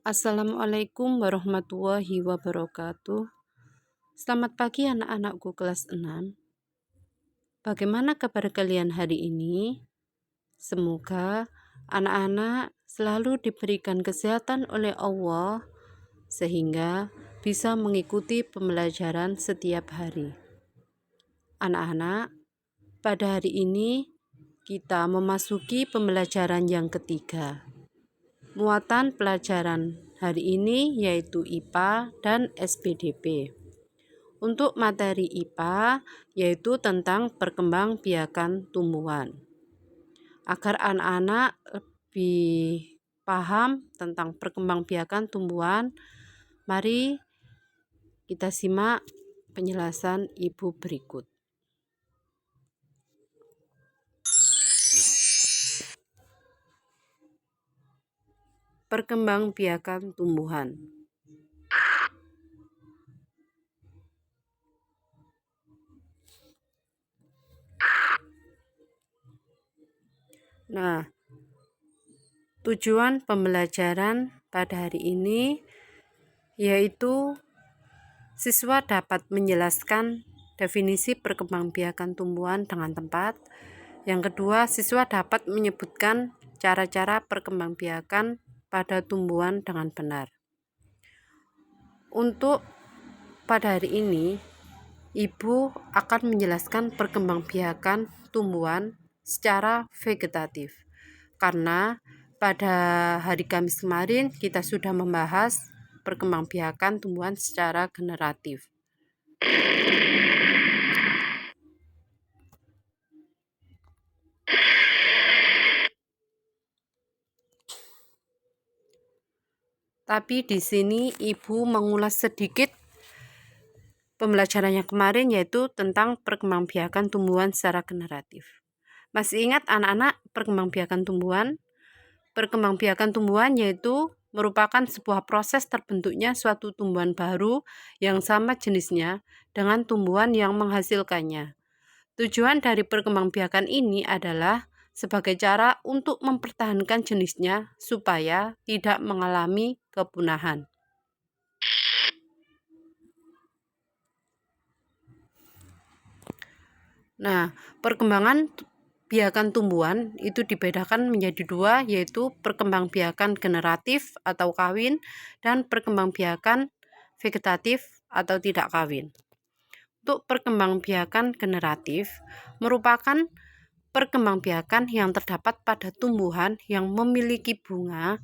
Assalamualaikum warahmatullahi wabarakatuh. Selamat pagi anak-anakku kelas 6. Bagaimana kabar kalian hari ini? Semoga anak-anak selalu diberikan kesehatan oleh Allah sehingga bisa mengikuti pembelajaran setiap hari. Anak-anak, pada hari ini kita memasuki pembelajaran yang ketiga. Muatan pelajaran hari ini yaitu IPA dan SPDP. Untuk materi IPA yaitu tentang perkembangbiakan tumbuhan. Agar anak-anak lebih paham tentang perkembangbiakan tumbuhan, mari kita simak penjelasan Ibu berikut. Perkembangbiakan tumbuhan. Nah, tujuan pembelajaran pada hari ini yaitu siswa dapat menjelaskan definisi perkembangbiakan tumbuhan dengan tepat. Yang kedua, siswa dapat menyebutkan cara-cara perkembangbiakan pada tumbuhan dengan benar. Untuk pada hari ini, Ibu akan menjelaskan perkembangbiakan tumbuhan secara vegetatif. Karena pada hari Kamis kemarin kita sudah membahas perkembangbiakan tumbuhan secara generatif. Tapi di sini Ibu mengulas sedikit pembelajarannya kemarin yaitu tentang perkembangbiakan tumbuhan secara generatif. Masih ingat anak-anak perkembangbiakan tumbuhan? Perkembangbiakan tumbuhan yaitu merupakan sebuah proses terbentuknya suatu tumbuhan baru yang sama jenisnya dengan tumbuhan yang menghasilkannya. Tujuan dari perkembangbiakan ini adalah sebagai cara untuk mempertahankan jenisnya supaya tidak mengalami kepunahan. Nah, perkembangan biakan tumbuhan itu dibedakan menjadi dua, yaitu perkembangbiakan generatif atau kawin dan perkembangbiakan vegetatif atau tidak kawin. Untuk perkembangbiakan generatif merupakan perkembangbiakan yang terdapat pada tumbuhan yang memiliki bunga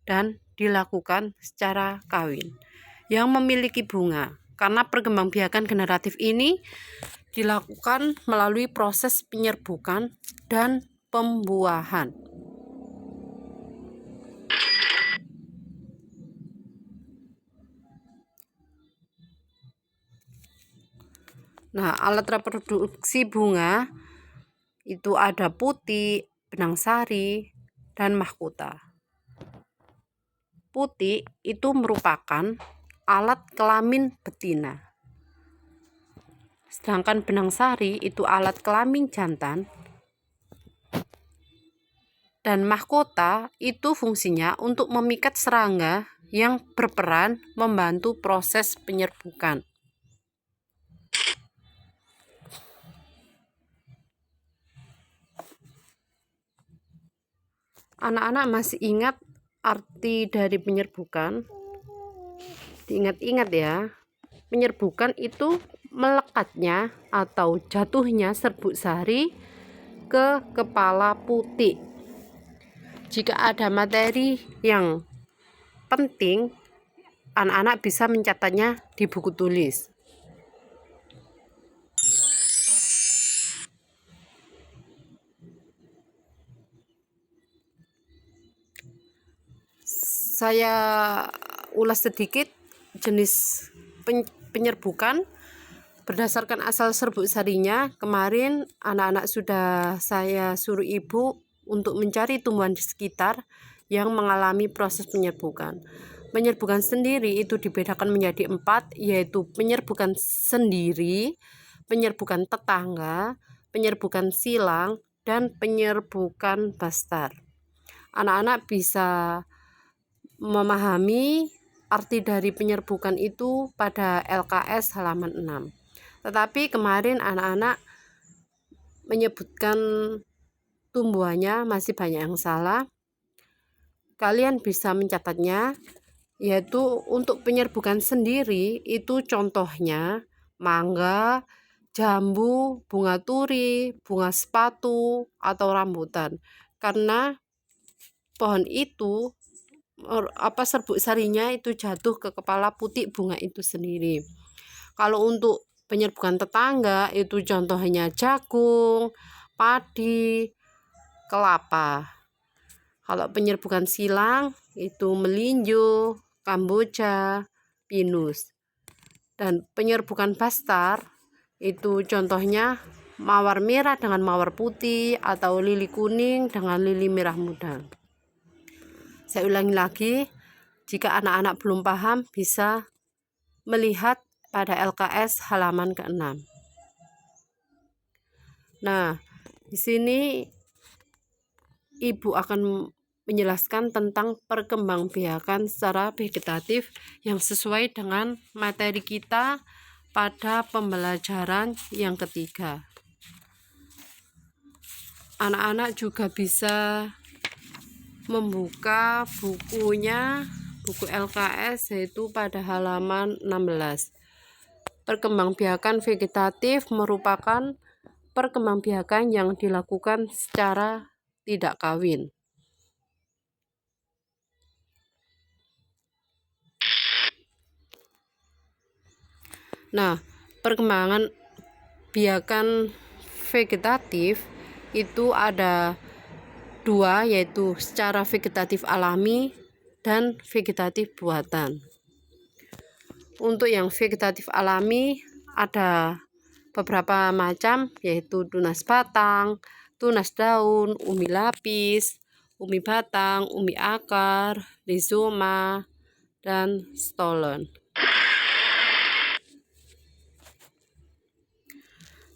dan dilakukan secara kawin. Yang memiliki bunga, karena perkembangbiakan generatif ini dilakukan melalui proses penyerbukan dan pembuahan. Nah, alat reproduksi bunga itu ada putik, benang sari, dan mahkota. Putik itu merupakan alat kelamin betina. Sedangkan benang sari itu alat kelamin jantan. Dan mahkota itu fungsinya untuk memikat serangga yang berperan membantu proses penyerbukan. Anak-anak masih ingat arti dari penyerbukan? Diingat-ingat ya. Penyerbukan itu melekatnya atau jatuhnya serbuk sari ke kepala putik. Jika ada materi yang penting, anak-anak bisa mencatatnya di buku tulis. Saya ulas sedikit jenis penyerbukan berdasarkan asal serbuk sarinya. Kemarin anak-anak sudah saya suruh Ibu untuk mencari tumbuhan di sekitar yang mengalami proses penyerbukan. Penyerbukan sendiri itu dibedakan menjadi 4, yaitu penyerbukan sendiri, penyerbukan tetangga, penyerbukan silang, dan penyerbukan bastar. Anak-anak bisa memahami arti dari penyerbukan itu pada LKS halaman 6. Tetapi kemarin anak-anak menyebutkan tumbuhannya masih banyak yang salah. Kalian bisa mencatatnya, yaitu untuk penyerbukan sendiri itu contohnya mangga, jambu, bunga turi, bunga sepatu, atau rambutan. Karena pohon itu serbuk sarinya itu jatuh ke kepala putik bunga itu sendiri. Kalau untuk penyerbukan tetangga itu contohnya jagung, padi, kelapa. Kalau penyerbukan silang itu melinjo, kamboja, pinus. Dan penyerbukan bastar itu contohnya mawar merah dengan mawar putih atau lili kuning dengan lili merah muda. Saya ulangi lagi, jika anak-anak belum paham bisa melihat pada LKS halaman ke-6. Nah, di sini Ibu akan menjelaskan tentang perkembangbiakan secara vegetatif yang sesuai dengan materi kita pada pembelajaran yang ketiga. Anak-anak juga bisa membuka bukunya, buku LKS, yaitu pada halaman 16. Perkembangbiakan vegetatif merupakan perkembangbiakan yang dilakukan secara tidak kawin. Nah, perkembangan biakan vegetatif itu ada dua, yaitu secara vegetatif alami dan vegetatif buatan. Untuk yang vegetatif alami ada beberapa macam, yaitu tunas batang, tunas daun, umi lapis, umi batang, umi akar, rizoma, dan stolon.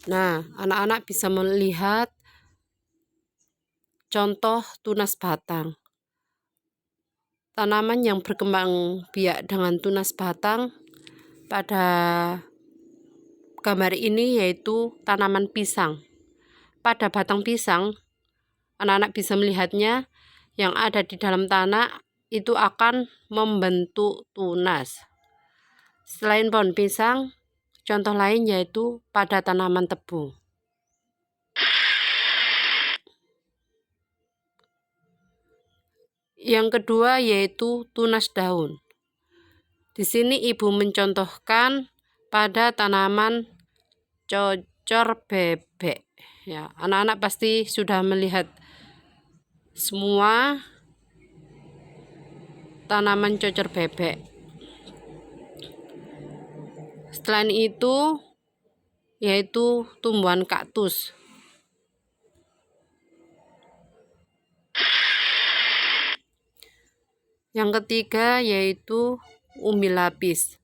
Nah, anak-anak bisa melihat contoh tunas batang. Tanaman yang berkembang biak dengan tunas batang pada gambar ini yaitu tanaman pisang. Pada batang pisang, anak-anak bisa melihatnya yang ada di dalam tanah itu akan membentuk tunas. Selain pohon pisang, contoh lain yaitu pada tanaman tebu. Yang kedua yaitu tunas daun. Di sini Ibu mencontohkan pada tanaman cocor bebek. Ya, anak-anak pasti sudah melihat semua tanaman cocor bebek. Selain itu yaitu tumbuhan kaktus. Yang ketiga yaitu umbi lapis.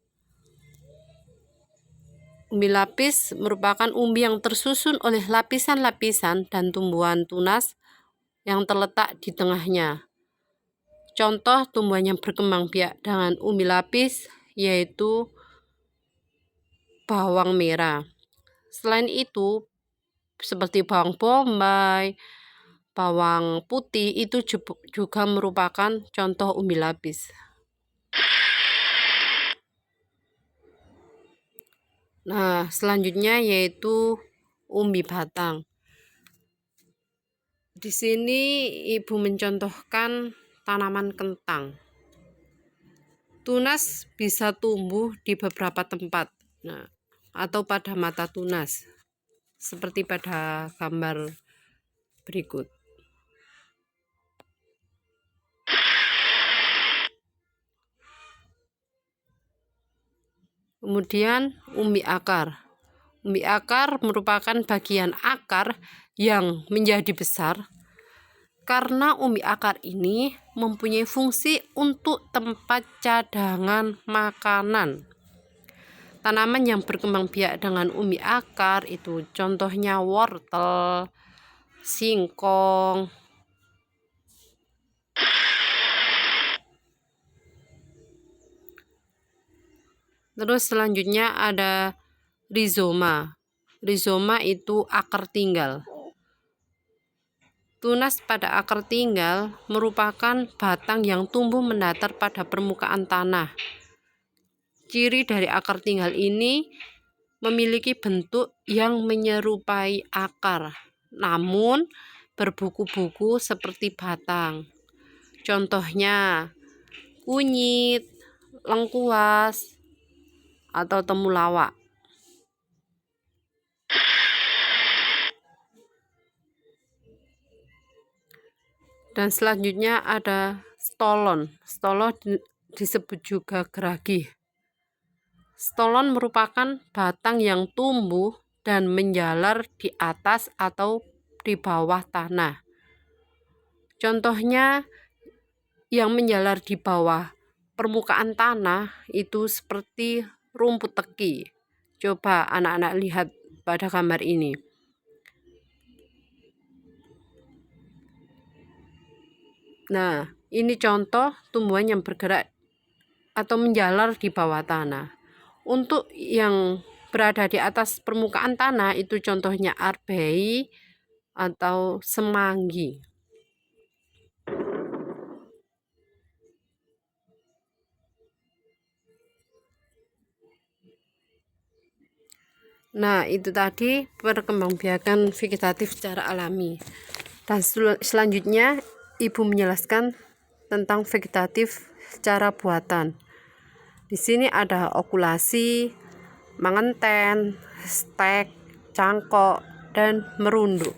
Umbi lapis merupakan umbi yang tersusun oleh lapisan-lapisan dan tumbuhan tunas yang terletak di tengahnya. Contoh tumbuhan yang berkembang biak dengan umbi lapis yaitu bawang merah. Selain itu, seperti bawang bombay, bawang putih itu juga merupakan contoh umbi lapis. Nah, selanjutnya yaitu umbi batang. Di sini Ibu mencontohkan tanaman kentang. Tunas bisa tumbuh di beberapa tempat, atau pada mata tunas, seperti pada gambar berikut. Kemudian umbi akar. Umbi akar merupakan bagian akar yang menjadi besar karena umbi akar ini mempunyai fungsi untuk tempat cadangan makanan. Tanaman yang berkembang biak dengan umbi akar itu contohnya wortel, singkong, Terus selanjutnya ada rizoma. Rizoma itu akar tinggal. Tunas pada akar tinggal merupakan batang yang tumbuh mendatar pada permukaan tanah. Ciri dari akar tinggal ini memiliki bentuk yang menyerupai akar, namun berbuku-buku seperti batang. Contohnya kunyit, lengkuas, atau temulawak. Dan selanjutnya ada stolon. Stolon disebut juga geragih. Stolon merupakan batang yang tumbuh dan menjalar di atas atau di bawah tanah. Contohnya yang menjalar di bawah permukaan tanah itu seperti rumput teki. Coba anak-anak lihat pada gambar ini. Nah, ini contoh tumbuhan yang bergerak atau menjalar di bawah tanah. Untuk yang berada di atas permukaan tanah itu contohnya arbei atau semanggi. Nah, itu tadi perkembangbiakan vegetatif secara alami. Dan selanjutnya Ibu menjelaskan tentang vegetatif secara buatan. Di sini ada okulasi, mangenten, stek, cangkok, dan merunduk.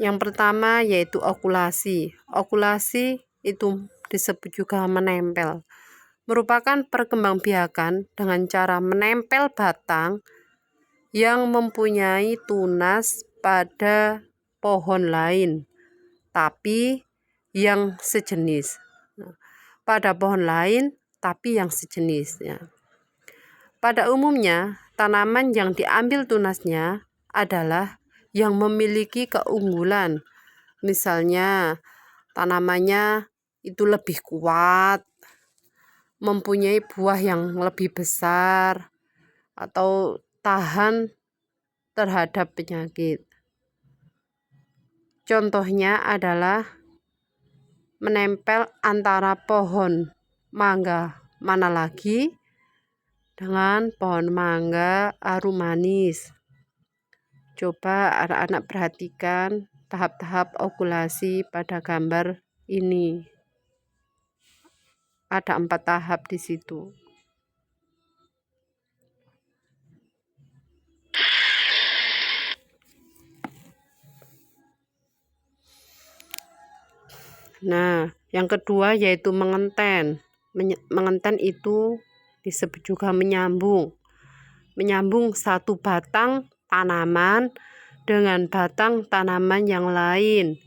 Yang pertama yaitu okulasi. Okulasi itu disebut juga menempel. Merupakan perkembangbiakan dengan cara menempel batang yang mempunyai tunas pada pohon lain, tapi yang sejenis. Pada pohon lain, tapi yang sejenis. Ya. Pada umumnya, tanaman yang diambil tunasnya adalah yang memiliki keunggulan. Misalnya, tanamannya itu lebih kuat, mempunyai buah yang lebih besar, atau tahan terhadap penyakit. Contohnya adalah menempel antara pohon mangga mana lagi dengan pohon mangga arum manis. Coba anak-anak perhatikan tahap-tahap okulasi pada gambar ini. Ada 4 tahap di situ. Nah, yang kedua yaitu mengenten. Mengenten itu disebut juga menyambung. Menyambung satu batang tanaman dengan batang tanaman yang lain.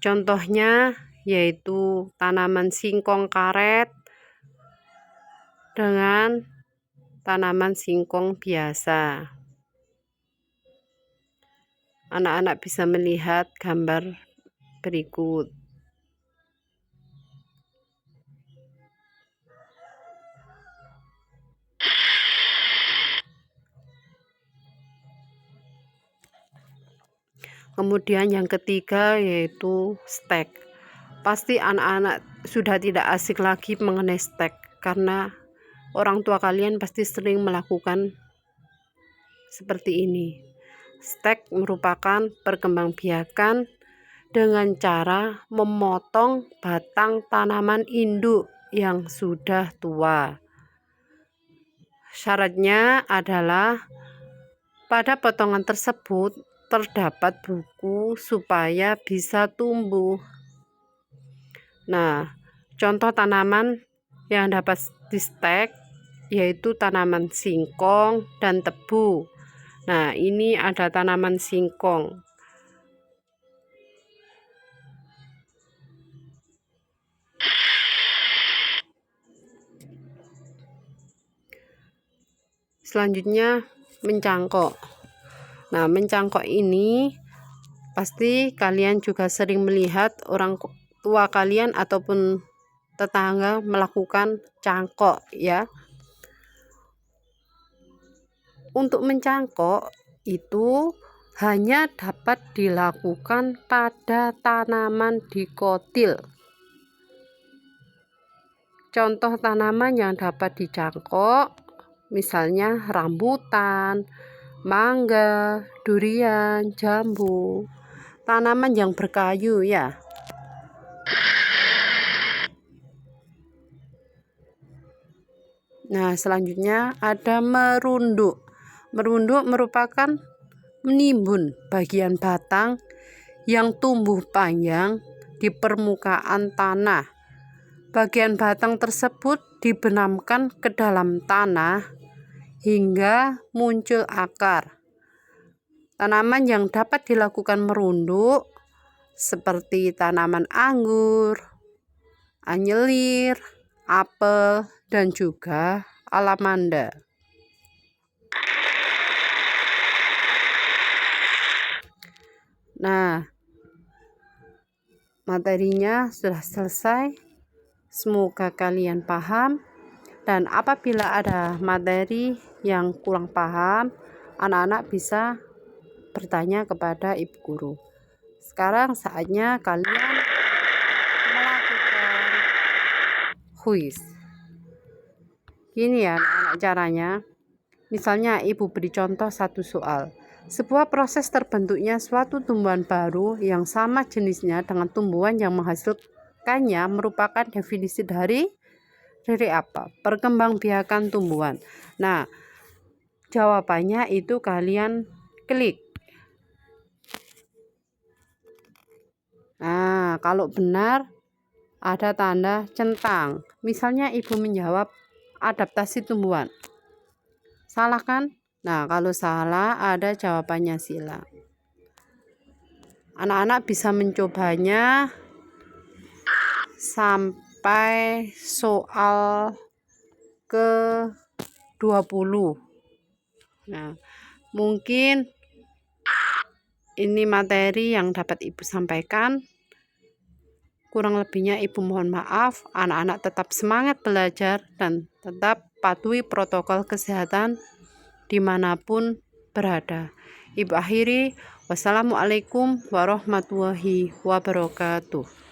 Contohnya yaitu tanaman singkong karet dengan tanaman singkong biasa. Anak-anak bisa melihat gambar berikut. Kemudian yang ketiga yaitu stek. Pasti anak-anak sudah tidak asik lagi mengenai stek karena orang tua kalian pasti sering melakukan seperti ini. Stek merupakan perkembangbiakan dengan cara memotong batang tanaman induk yang sudah tua. Syaratnya adalah pada potongan tersebut terdapat buku supaya bisa tumbuh. Nah, contoh tanaman yang dapat di stek yaitu tanaman singkong dan tebu. Nah, ini ada tanaman singkong. Selanjutnya mencangkok. Nah, mencangkok ini pasti kalian juga sering melihat orang tua kalian ataupun tetangga melakukan cangkok ya. Untuk mencangkok itu hanya dapat dilakukan pada tanaman dikotil. Contoh tanaman yang dapat dicangkok misalnya rambutan, mangga, durian, jambu, tanaman yang berkayu ya. Nah, selanjutnya ada merunduk. Merunduk merupakan menimbun bagian batang yang tumbuh panjang di permukaan tanah. Bagian batang tersebut dibenamkan ke dalam tanah hingga muncul akar. Tanaman yang dapat dilakukan merunduk seperti tanaman anggur, anyelir, apel, dan juga alamanda. Nah, materinya sudah selesai. Semoga kalian paham, dan apabila ada materi yang kurang paham, anak-anak bisa bertanya kepada ibu guru. Sekarang saatnya kalian melakukan kuis. Gini ya anak-anak caranya. Misalnya ibu beri contoh satu soal. Sebuah proses terbentuknya suatu tumbuhan baru yang sama jenisnya dengan tumbuhan yang menghasilkannya merupakan definisi dari apa? Perkembangbiakan tumbuhan. Nah, jawabannya itu kalian klik. Nah, kalau benar ada tanda centang. Misalnya ibu menjawab adaptasi tumbuhan. Salah kan? Nah, kalau salah ada jawabannya sila. Anak-anak bisa mencobanya sampai soal ke 20. Nah, mungkin ini materi yang dapat ibu sampaikan. Kurang lebihnya ibu mohon maaf. Anak-anak tetap semangat belajar dan tetap patuhi protokol kesehatan dimanapun berada. Ibu akhiri, wassalamualaikum warahmatullahi wabarakatuh.